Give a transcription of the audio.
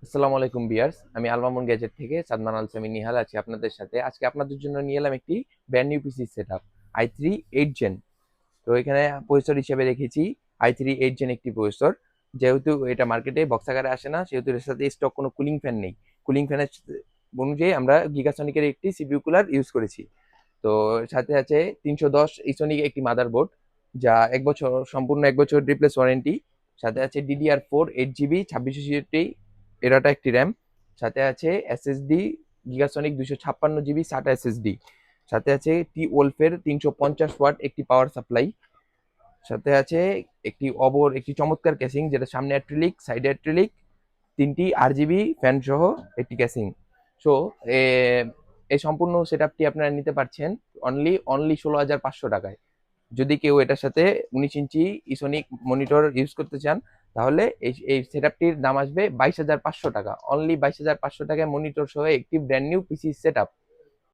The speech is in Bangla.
আসসালামু আলাইকুম বিয়ার্স, আমি আলমামুন গ্যাজেট থেকে সাদমান আল সামি নিহাল আছি আপনাদের সাথে। আজকে আপনাদের জন্য নিয়ে এলাম একটি brand new PC set up i3 8 gen. তো এখানে প্রসেসর হিসেবে রেখেছি i3 8 জেন একটি প্রসেসর। যেহেতু এটা মার্কেটে বক্স আকারে আসে না, সেহেতু এর সাথে স্টক কোনো কুলিং ফ্যান নেই। কুলিং ফ্যানের অনুযায়ী আমরা গিগাসনিকের একটি সিপিইউ কুলার ইউজ করেছি। তো সাথে আছে 310 ইসোনিক একটি মাদারবোর্ড, যা সম্পূর্ণ 1 বছর রিপ্লেস ওয়ারেন্টি। সাথে আছে DDR4 8 GB 2664 এরাটা একটি র্যাম। সাথে আছে এসএসডি গিগাসনিক 256 GB SATA এসএসডি। সাথে আছে টি ওলফের 350 ওয়াট একটি পাওয়ার সাপ্লাই। সাথে আছে একটি চমৎকার ক্যাসিং, যেটা সামনে অ্যাক্রিলিক, সাইডে অ্যাক্রিলিক, 3টি RGB ফ্যান সহ একটি ক্যাসিং। সো এই সম্পূর্ণ সেট আপটি আপনারা নিতে পারছেন অনলি 16,500 টাকায়। যদি কেউ এটার সাথে 19 ইঞ্চি ইসোনিক মনিটর ইউজ করতে চান, তাহলে এই সেট আপটির দাম আসবে 22,500 টাকা। অনলি 22,500 টাকায় মনিটর সহ একটি brand new PC set up.